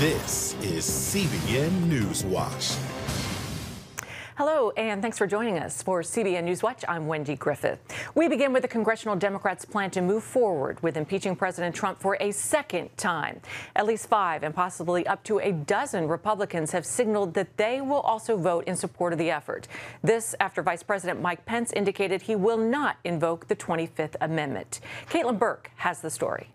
This is CBN NewsWatch. Hello, and thanks for joining us for CBN Newswatch. I'm Wendy Griffith. We begin with the congressional Democrats' plan to move forward with impeaching President Trump for a second time. At least 5 and possibly up to a dozen Republicans have signaled that they will also vote in support of the effort. This after Vice President Mike Pence indicated he will not invoke the 25th Amendment. Caitlin Burke has the story.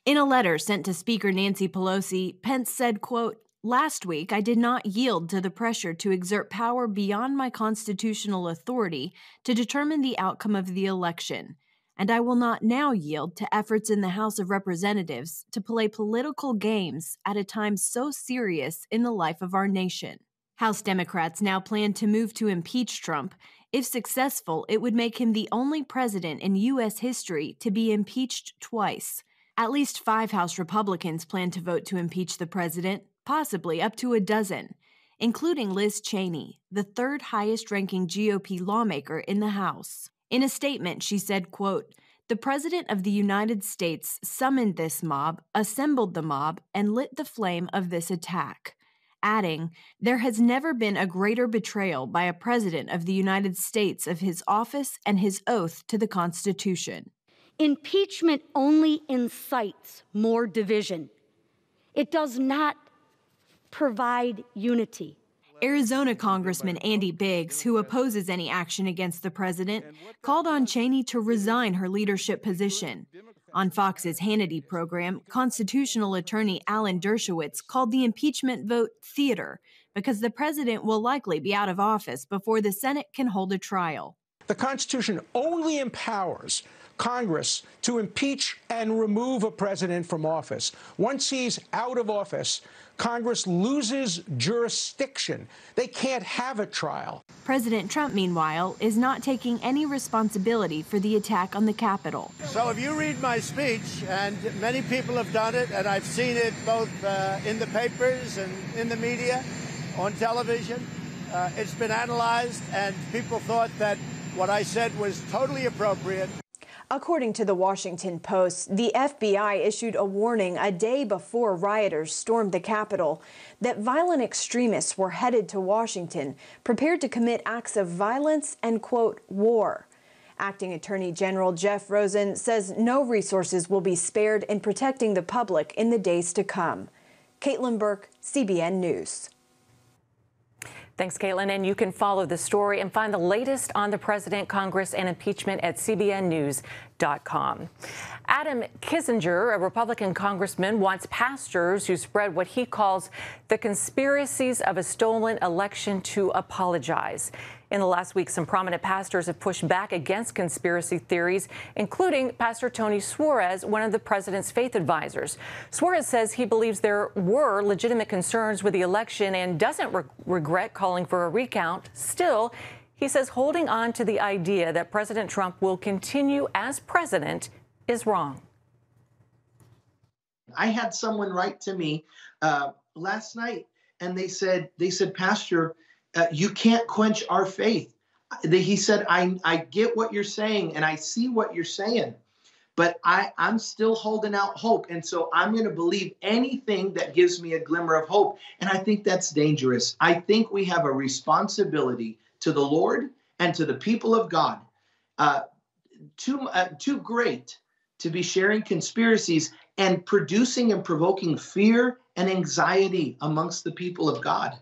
In a letter sent to Speaker Nancy Pelosi, Pence said, quote, "Last week, I did not yield to the pressure to exert power beyond my constitutional authority to determine the outcome of the election, and I will not now yield to efforts in the House of Representatives to play political games at a time so serious in the life of our nation." House Democrats now plan to move to impeach Trump. If successful, it would make him the only president in U.S. history to be impeached twice. At least 5 House Republicans plan to vote to impeach the president, possibly up to a dozen, including Liz Cheney, the 3rd highest-ranking GOP lawmaker in the House. In a statement, she said, quote, "The President of the United States summoned this mob, assembled the mob, and lit the flame of this attack," adding, "There has never been a greater betrayal by a President of the United States of his office and his oath to the Constitution." Impeachment only incites more division. It does not provide unity. Arizona Congressman Andy Biggs, who opposes any action against the president, called on Cheney to resign her leadership position. On Fox's Hannity program, constitutional attorney Alan Dershowitz called the impeachment vote theater because the president will likely be out of office before the Senate can hold a trial. The Constitution only empowers Congress to impeach and remove a president from office. Once he's out of office, Congress loses jurisdiction. They can't have a trial. President Trump, meanwhile, is not taking any responsibility for the attack on the Capitol. So if you read my speech, and many people have done it, and I've seen it both in the papers and in the media, on television, it's been analyzed, and people thought that what I said was totally appropriate. According to the Washington Post, the FBI issued a warning a day before rioters stormed the Capitol that violent extremists were headed to Washington, prepared to commit acts of violence and, quote, war. Acting Attorney General Jeff Rosen says no resources will be spared in protecting the public in the days to come. Caitlin Burke, CBN News. Thanks, Caitlin. And you can follow the story and find the latest on the president, Congress, and impeachment at cbnnews.com. Adam Kinzinger, a Republican congressman, wants pastors who spread what he calls the conspiracies of a stolen election to apologize. In the last week, some prominent pastors have pushed back against conspiracy theories, including Pastor Tony Suarez, one of the president's Faith Advisors. Suarez says he believes there were legitimate concerns with the election and doesn't regret calling for a recount. Still, he says holding on to the idea that President Trump will continue as president is wrong. I had someone write to me last night, and they said, Pastor, you can't quench our faith. He said, I get what you're saying, and I see what you're saying, but I'm still holding out hope. And so I'm going to believe anything that gives me a glimmer of hope. And I think that's dangerous. I think we have a responsibility to the Lord and to the people of God, too great to be sharing conspiracies and producing and provoking fear and anxiety amongst the people of God.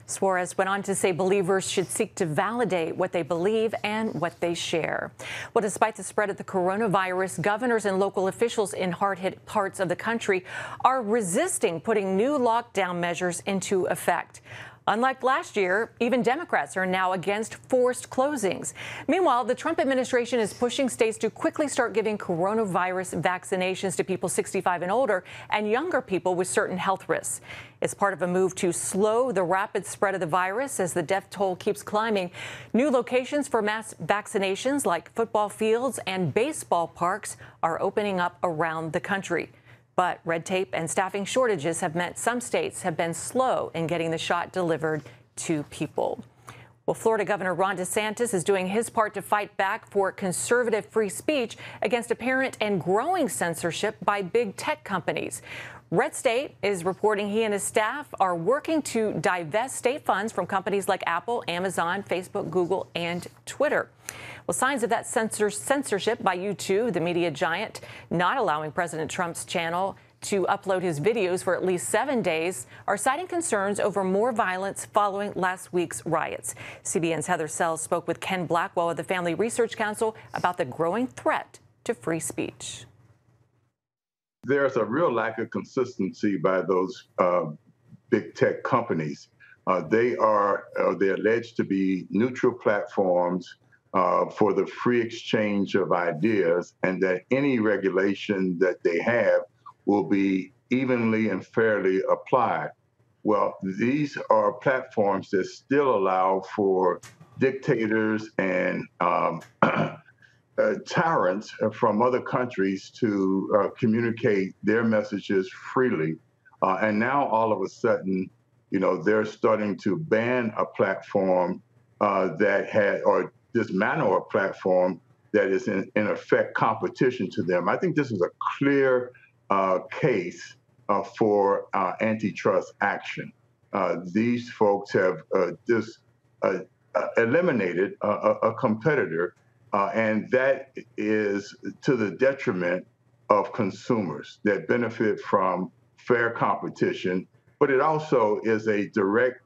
Suarez went on to say believers should seek to validate what they believe and what they share. Well, despite the spread of the coronavirus, governors and local officials in hard-hit parts of the country are resisting putting new lockdown measures into effect. Unlike last year, even Democrats are now against forced closings. Meanwhile, the Trump administration is pushing states to quickly start giving coronavirus vaccinations to people 65 and older and younger people with certain health risks. It's part of a move to slow the rapid spread of the virus as the death toll keeps climbing. New locations for mass vaccinations like football fields and baseball parks are opening up around the country. But red tape and staffing shortages have meant some states have been slow in getting the shot delivered to people. Well, Florida Governor Ron DeSantis is doing his part to fight back for conservative free speech against apparent and growing censorship by big tech companies. Red State is reporting he and his staff are working to divest state funds from companies like Apple, Amazon, Facebook, Google, and Twitter. Well, signs of that censorship by YouTube, the media giant, not allowing President Trump's channel to upload his videos for at least 7 days, are citing concerns over more violence following last week's riots. CBN's Heather Sells spoke with Ken Blackwell of the Family Research Council about the growing threat to free speech. There's a real lack of consistency by those big tech companies. They're alleged to be neutral platforms for the free exchange of ideas, and that any regulation that they have will be evenly and fairly applied. Well, these are platforms that still allow for dictators and tyrants from other countries to communicate their messages freely. And now all of a sudden, they're starting to ban a platform or dismantle a platform that is in effect competition to them. I think this is a clear case for antitrust action. These folks have just eliminated a competitor, and that is to the detriment of consumers that benefit from fair competition. But it also is a direct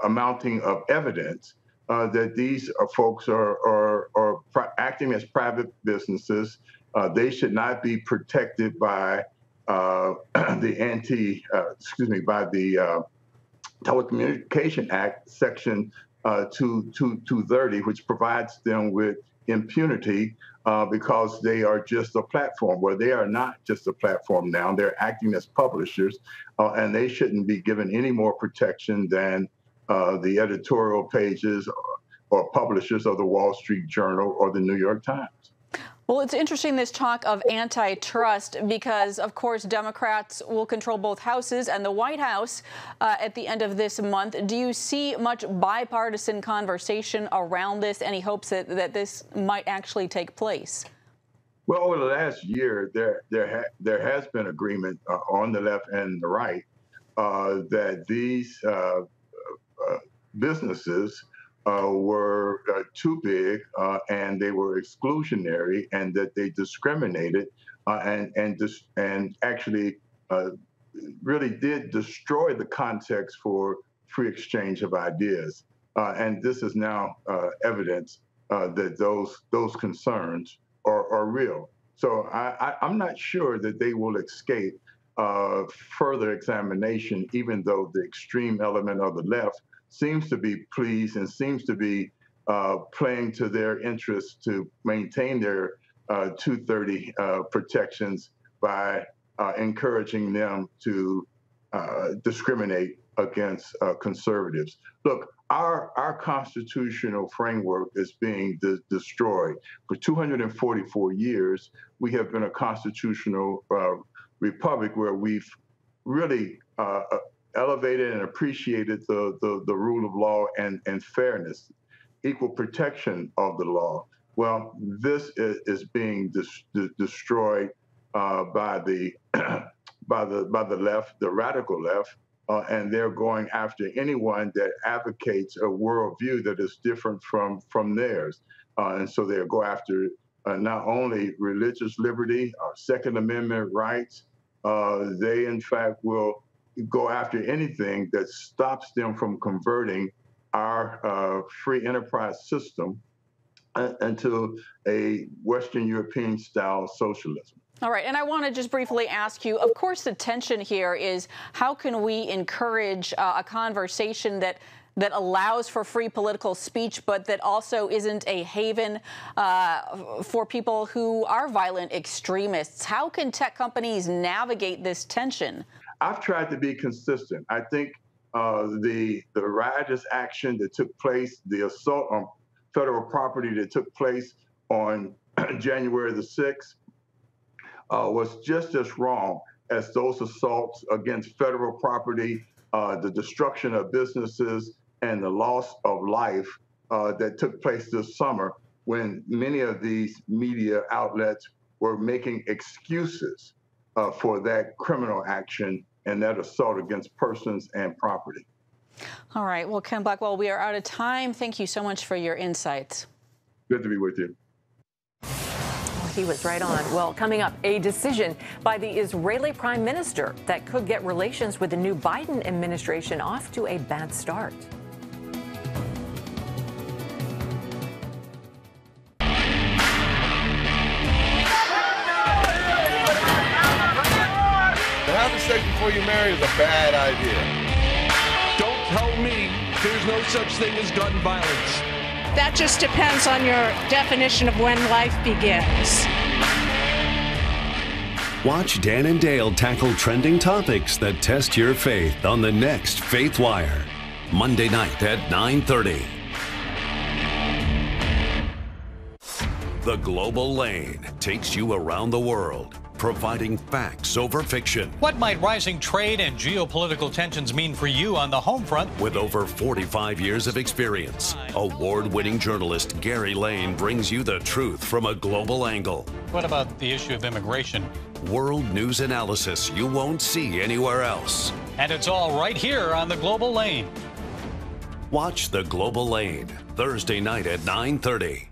amounting of evidence that these folks are acting as private businesses. They should not be protected by the Telecommunication Act, Section 230, which provides them with impunity because they are just a platform. Well, they are not just a platform now. They're acting as publishers, and they shouldn't be given any more protection than the editorial pages or publishers of the Wall Street Journal or the New York Times. Well, it's interesting, this talk of antitrust, because, of course, Democrats will control both houses and the White House at the end of this month. Do you see much bipartisan conversation around this? Any hopes that this might actually take place? Well, over the last year, there has been agreement on the left and the right that these businesses were too big and they were exclusionary, and that they discriminated and actually really did destroy the context for free exchange of ideas. And this is now evidence that those concerns are real. So I'm not sure that they will escape further examination, even though the extreme element of the left seems to be pleased and seems to be playing to their interests to maintain their 230 protections by encouraging them to discriminate against conservatives. Look, our constitutional framework is being destroyed. For 244 years, we have been a constitutional republic where we've really elevated and appreciated the rule of law and fairness, equal protection of the law. Well, this is being destroyed by the left, the radical left, and they're going after anyone that advocates a worldview that is different from theirs. And so they'll go after not only religious liberty, Second Amendment rights, they in fact will go after anything that stops them from converting our free enterprise system into a Western European style socialism. All right, and I want to just briefly ask you, of course, the tension here is how can we encourage a conversation that allows for free political speech, but that also isn't a haven for people who are violent extremists? How can tech companies navigate this tension? I've tried to be consistent. I think the riotous action that took place, the assault on federal property that took place on January the 6th was just as wrong as those assaults against federal property, the destruction of businesses, and the loss of life that took place this summer when many of these media outlets were making excuses for that criminal action and that assault against persons and property. All right. Well, Ken Blackwell, we are out of time. Thank you so much for your insights. Good to be with you. He was right on. Well, coming up, a decision by the Israeli prime minister that could get relations with the new Biden administration off to a bad start. To have sex before you marry is a bad idea. Don't tell me there's no such thing as gun violence. That just depends on your definition of when life begins. Watch Dan and Dale tackle trending topics that test your faith on the next Faith Wire, Monday night at 9:30. The Global Lane takes you around the world, providing facts over fiction. What might rising trade and geopolitical tensions mean for you on the home front? With over 45 years of experience, award-winning journalist Gary Lane brings you the truth from a global angle. What about the issue of immigration? World news analysis you won't see anywhere else. And it's all right here on the Global Lane. Watch The Global Lane, Thursday night at 9:30.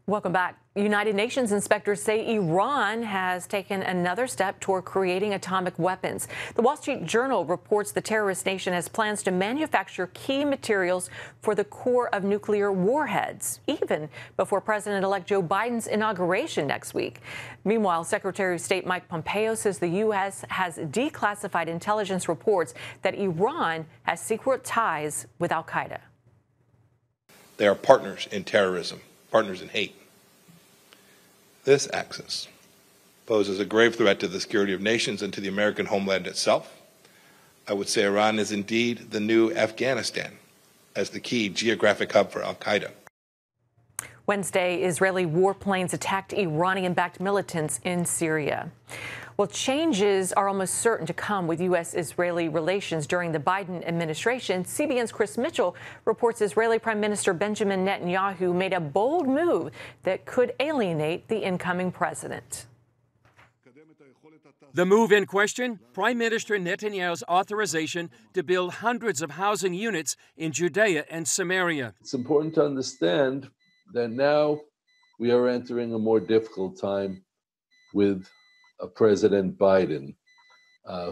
Welcome back. United Nations inspectors say Iran has taken another step toward creating atomic weapons. The Wall Street Journal reports the terrorist nation has plans to manufacture key materials for the core of nuclear warheads, even before President-elect Joe Biden's inauguration next week. Meanwhile, Secretary of State Mike Pompeo says the U.S. has declassified intelligence reports that Iran has secret ties with al-Qaeda. They are partners in terrorism, partners in hate. This axis poses a grave threat to the security of nations and to the American homeland itself. I would say Iran is indeed the new Afghanistan as the key geographic hub for al-Qaeda. Wednesday, Israeli warplanes attacked Iranian-backed militants in Syria. Well, changes are almost certain to come with U.S.-Israeli relations during the Biden administration. CBN's Chris Mitchell reports Israeli Prime Minister Benjamin Netanyahu made a bold move that could alienate the incoming president. The move in question, Prime Minister Netanyahu's authorization to build hundreds of housing units in Judea and Samaria. It's important to understand that now we are entering a more difficult time with President Biden,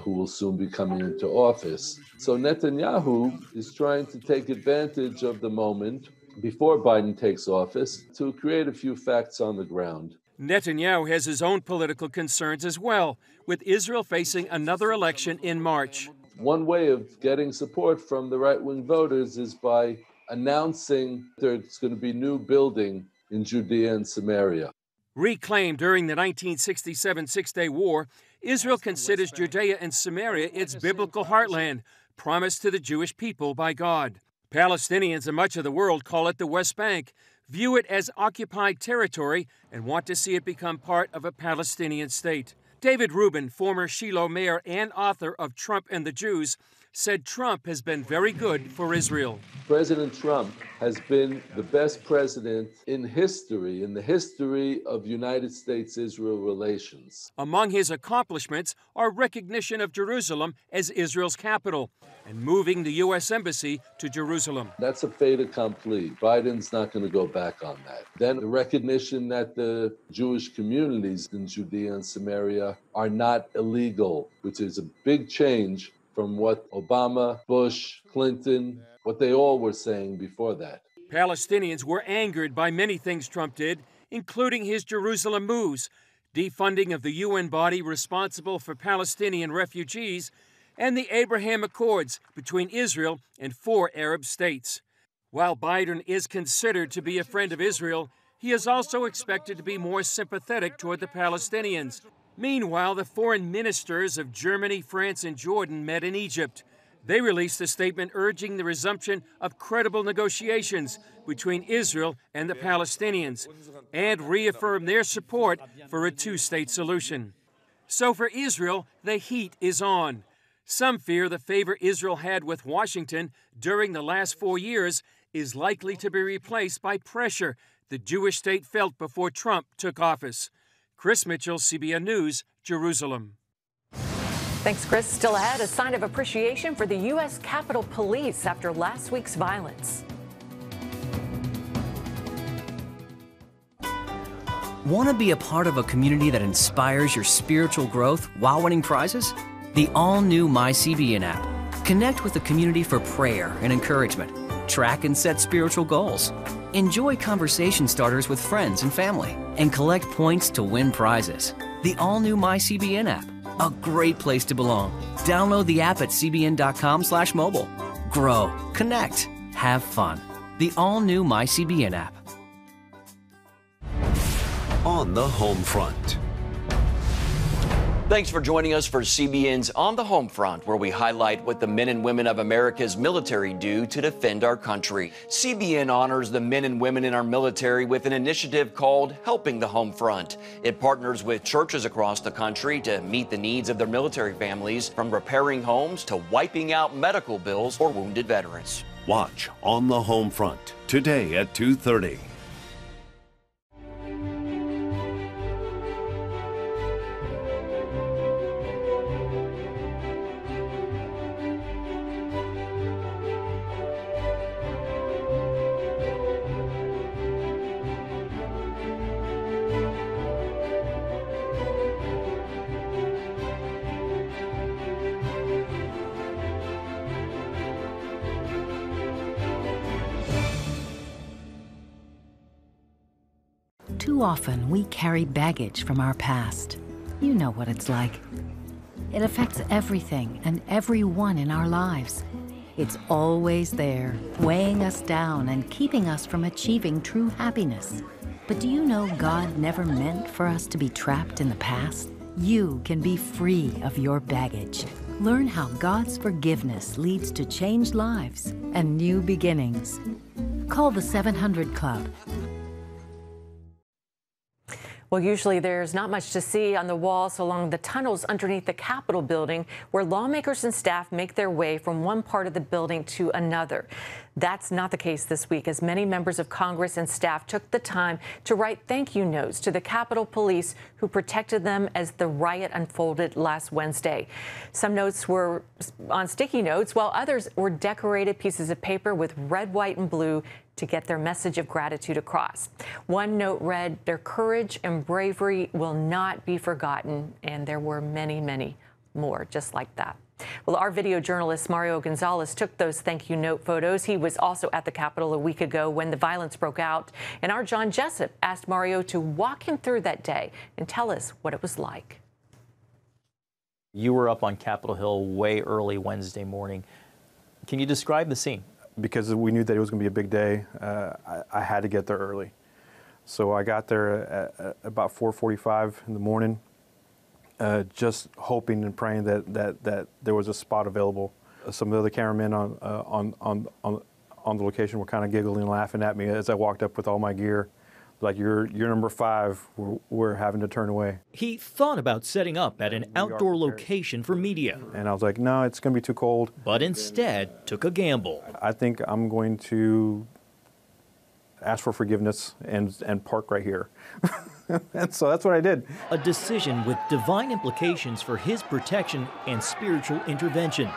who will soon be coming into office. So Netanyahu is trying to take advantage of the moment before Biden takes office to create a few facts on the ground. Netanyahu has his own political concerns as well, with Israel facing another election in March. One way of getting support from the right-wing voters is by announcing there's going to be new building in Judea and Samaria. Reclaimed during the 1967 Six-Day War, Israel considers Judea and Samaria its biblical heartland, promised to the Jewish people by God. Palestinians in much of the world call it the West Bank, view it as occupied territory, and want to see it become part of a Palestinian state. David Rubin, former Shiloh mayor and author of Trump and the Jews, said Trump has been very good for Israel. President Trump has been the best president in history, in the history of United States-Israel relations. Among his accomplishments are recognition of Jerusalem as Israel's capital and moving the U.S. Embassy to Jerusalem. That's a fait accompli. Biden's not going to go back on that. Then the recognition that the Jewish communities in Judea and Samaria are not illegal, which is a big change from what Obama, Bush, Clinton, what they all were saying before that. Palestinians were angered by many things Trump did, including his Jerusalem moves, defunding of the UN body responsible for Palestinian refugees, and the Abraham Accords between Israel and 4 Arab states. While Biden is considered to be a friend of Israel, he is also expected to be more sympathetic toward the Palestinians. Meanwhile, the foreign ministers of Germany, France, and Jordan met in Egypt. They released a statement urging the resumption of credible negotiations between Israel and the Palestinians and reaffirmed their support for a 2-state solution. So for Israel, the heat is on. Some fear the favor Israel had with Washington during the last 4 years is likely to be replaced by pressure the Jewish state felt before Trump took office. Chris Mitchell, CBN News, Jerusalem. Thanks, Chris. Still ahead, a sign of appreciation for the U.S. Capitol Police after last week's violence. Want to be a part of a community that inspires your spiritual growth while winning prizes? The all-new MyCBN app. Connect with the community for prayer and encouragement. Track and set spiritual goals. Enjoy conversation starters with friends and family. And collect points to win prizes. The all-new MyCBN app. A great place to belong. Download the app at cbn.com/mobile. Grow, connect, have fun. The all-new MyCBN app. On the home front. Thanks for joining us for CBN's On the Home Front, where we highlight what the men and women of America's military do to defend our country. CBN honors the men and women in our military with an initiative called Helping the Home Front. It partners with churches across the country to meet the needs of their military families, from repairing homes to wiping out medical bills for wounded veterans. Watch On the Home Front today at 2:30. Too often, we carry baggage from our past. You know what it's like. It affects everything and everyone in our lives. It's always there, weighing us down and keeping us from achieving true happiness. But do you know God never meant for us to be trapped in the past? You can be free of your baggage. Learn how God's forgiveness leads to changed lives and new beginnings. Call the 700 Club. Well, usually there's not much to see on the walls along the tunnels underneath the Capitol building, where lawmakers and staff make their way from one part of the building to another. That's not the case this week, as many members of Congress and staff took the time to write thank you notes to the Capitol Police who protected them as the riot unfolded last Wednesday. Some notes were on sticky notes, while others were decorated pieces of paper with red, white, and blue to get their message of gratitude across. One note read, "Their courage and bravery will not be forgotten," and there were many, many more just like that. Well, our video journalist Mario Gonzalez took those thank you note photos. He was also at the Capitol a week ago when the violence broke out, and our John Jessup asked Mario to walk him through that day and tell us what it was like. You were up on Capitol Hill way early Wednesday morning. Can you describe the scene? Because we knew that it was going to be a big day, I had to get there early. So I got there at about 4:45 in the morning, just hoping and praying that there was a spot available. Some of the other cameramen on the location were kind of giggling and laughing at me as I walked up with all my gear. Like, you're number 5, we're having to turn away. He thought about setting up at an outdoor location for media. And I was like, no, it's going to be too cold. But instead took a gamble. I think I'm going to ask for forgiveness and park right here. And so that's what I did. A decision with divine implications for his protection and spiritual intervention.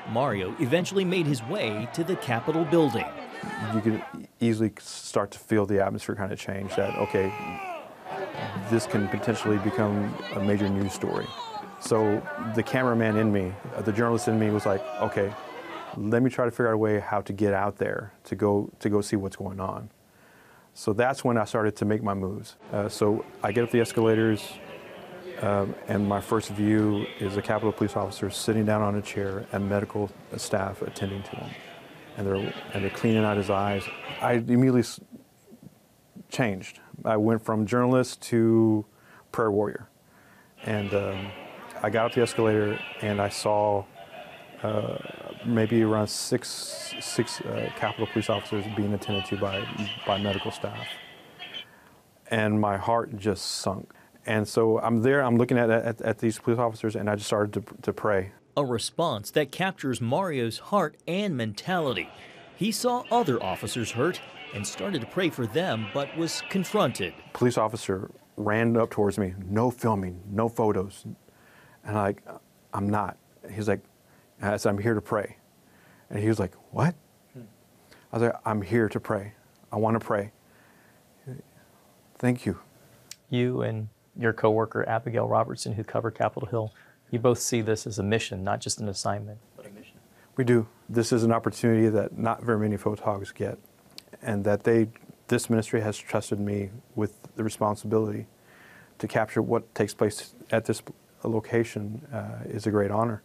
Mario eventually made his way to the Capitol building. You could easily start to feel the atmosphere kind of change, that, okay, this can potentially become a major news story. So the cameraman in me, the journalist in me was like, okay, let me try to figure out a way how to get out there to go see what's going on. So that's when I started to make my moves. So I get up the escalators, and my first view is a Capitol police officer sitting down on a chair and medical staff attending to him. And they're cleaning out his eyes. I immediately changed. I went from journalist to prayer warrior. And I got up the escalator and I saw maybe around six Capitol police officers being attended to by medical staff. And my heart just sunk. And so I'm there, I'm looking at these police officers, and I just started to pray. A response that captures Mario's heart and mentality. He saw other officers hurt and started to pray for them, but was confronted. Police officer ran up towards me, no filming, no photos. And I'm not. He's like, I said, I'm here to pray. And he was like, what? I was like, I'm here to pray. I want to pray. Thank you. You and your coworker, Abigail Robertson, who covered Capitol Hill, you both see this as a mission, not just an assignment, but a mission. We do. This is an opportunity that not very many photographers get, and that this ministry has trusted me with the responsibility to capture what takes place at this location is a great honor.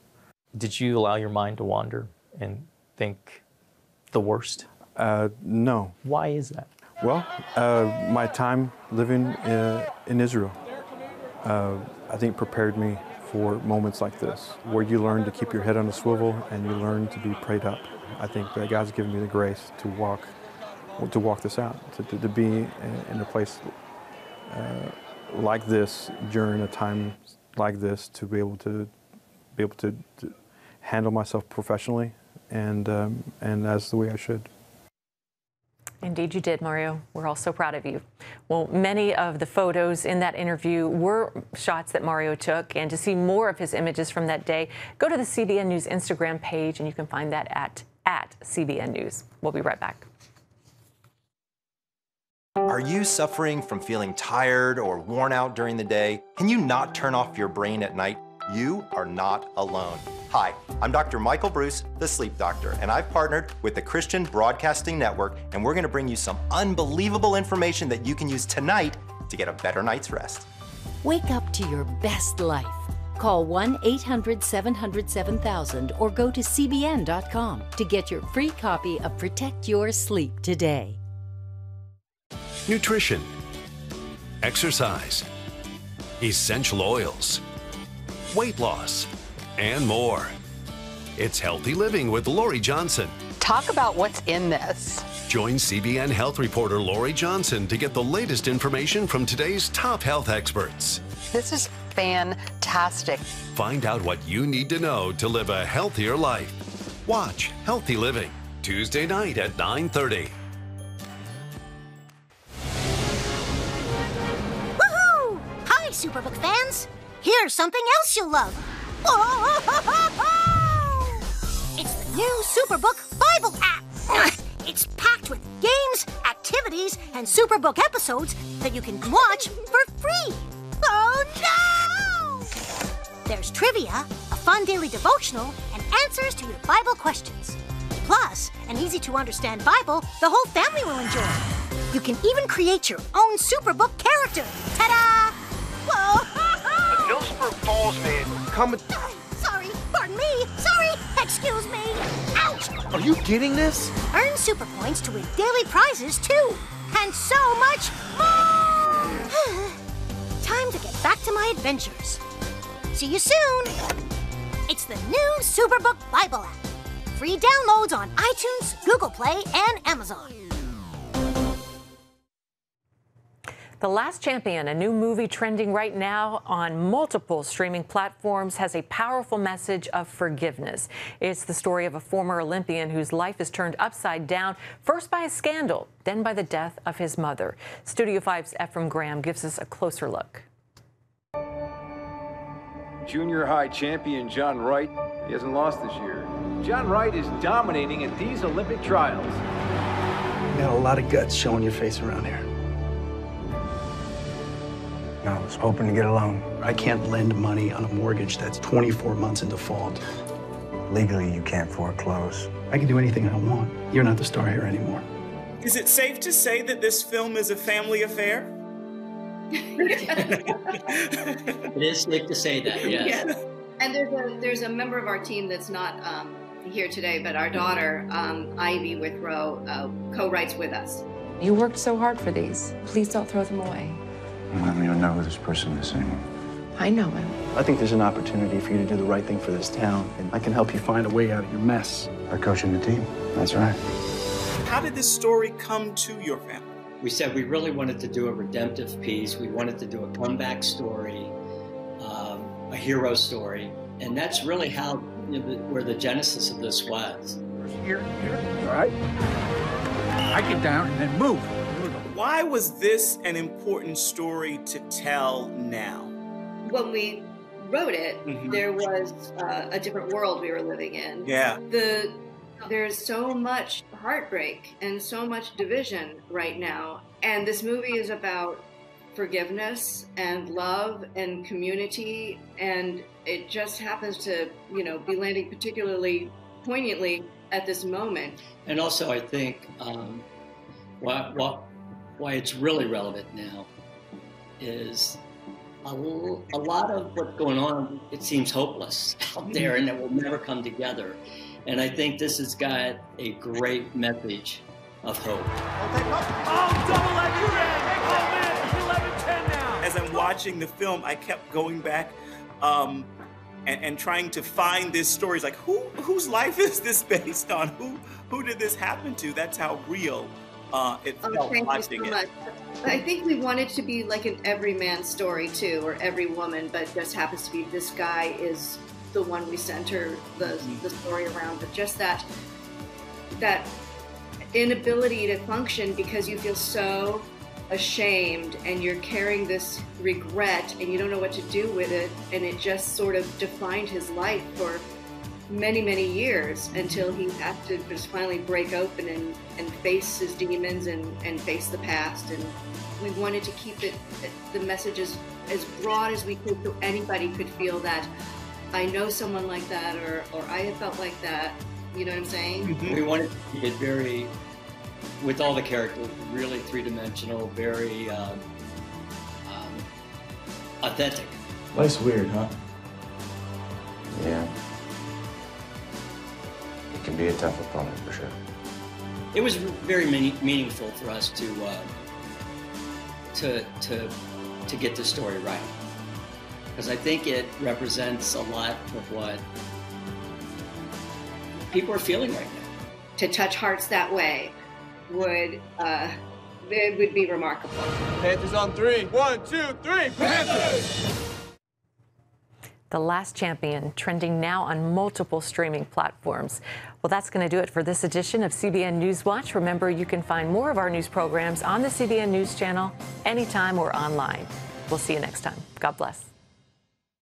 Did you allow your mind to wander and think the worst? No. Why is that? Well, my time living in Israel, I think prepared me for moments like this, where you learn to keep your head on a swivel and you learn to be prayed up. I think that God's given me the grace to walk this out, to be in a place like this during a time like this, to be able to handle myself professionally and that's the way I should. Indeed you did, Mario. We're all so proud of you. Well, many of the photos in that interview were shots that Mario took, and to see more of his images from that day, go to the CBN News Instagram page, and you can find that at CBN News. We'll be right back. Are you suffering from feeling tired or worn out during the day? Can you not turn off your brain at night? You are not alone. Hi, I'm Dr. Michael Bruce, the sleep doctor, and I've partnered with the Christian Broadcasting Network, and we're gonna bring you some unbelievable information that you can use tonight to get a better night's rest. Wake up to your best life. Call 1-800-700-7000 or go to cbn.com to get your free copy of Protect Your Sleep today. Nutrition, exercise, essential oils, weight loss, and more. It's Healthy Living with Lori Johnson. Talk about what's in this. Join CBN health reporter Lori Johnson to get the latest information from today's top health experts. This is fantastic. Find out what you need to know to live a healthier life. Watch Healthy Living, Tuesday night at 9:30. Woohoo! Hi, Superbook fans. Here's something else you'll love. It's the new Superbook Bible app. It's packed with games, activities, and Superbook episodes that you can watch for free. Oh no! There's trivia, a fun daily devotional, and answers to your Bible questions. Plus, an easy-to-understand Bible the whole family will enjoy. You can even create your own Superbook character. Ta-da! Whoa! Millsburg Falls man coming. Sorry, pardon me. Sorry, excuse me. Ouch! Are you getting this? Earn super points to win daily prizes too, and so much more. Time to get back to my adventures. See you soon. It's the new Superbook Bible app. Free downloads on iTunes, Google Play, and Amazon. The Last Champion, a new movie trending right now on multiple streaming platforms, has a powerful message of forgiveness. It's the story of a former Olympian whose life is turned upside down, first by a scandal, then by the death of his mother. Studio 5's Ephraim Graham gives us a closer look. Junior high champion John Wright, he hasn't lost this year. John Wright is dominating at these Olympic trials. You got a lot of guts showing your face around here. I was hoping to get a loan. I can't lend money on a mortgage that's 24 months in default. Legally, you can't foreclose. I can do anything I want. You're not the star here anymore. Is it safe to say that this film is a family affair? It is safe to say that, yes. And there's a member of our team that's not here today, but our daughter, Ivy Withrow, co-writes with us. You worked so hard for these. Please don't throw them away. I don't even know who this person is anymore. I know him. I think there's an opportunity for you to do the right thing for this town, and I can help you find a way out of your mess. By coaching the team. That's right. How did this story come to your family? We said we really wanted to do a redemptive piece. We wanted to do a comeback story, a hero story, and that's really how, where the genesis of this was. Here, all right? I get down and then move. Why was this an important story to tell now? When we wrote it, there was a different world we were living in. Yeah. There's so much heartbreak and so much division right now. And this movie is about forgiveness and love and community. And it just happens to, be landing particularly poignantly at this moment. And also, I think why it's really relevant now is a lot of what's going on, it seems hopeless out there and it will never come together. And I think this has got a great message of hope. Oh, double at your end! Oh man, 11-10 now! As I'm watching the film, I kept going back and trying to find this story. It's like, whose life is this based on? Who did this happen to? That's how real it felt watching it. Much. I think we wanted to be like an everyman story too, or every woman, but just happens to be this guy is the one we center the story around. But just that inability to function because you feel so ashamed and you're carrying this regret and you don't know what to do with it, and it just sort of defined his life for many, many years until he had to just finally break open and face his demons and face the past. And we wanted to keep the messages as broad as we could so anybody could feel that I know someone like that or I have felt like that. You know what I'm saying? We wanted to keep it very, with all the characters, really three-dimensional, very authentic. Life's weird, huh? Yeah. It can be a tough opponent, for sure. It was very meaningful for us to get the story right, because I think it represents a lot of what people are feeling right now. To touch hearts that way would be remarkable. Panthers on 3. 1, 2, 3. Panthers! The Last Champion, trending now on multiple streaming platforms. Well, that's going to do it for this edition of CBN NewsWatch. Remember, you can find more of our news programs on the CBN News Channel anytime or online. We'll see you next time. God bless.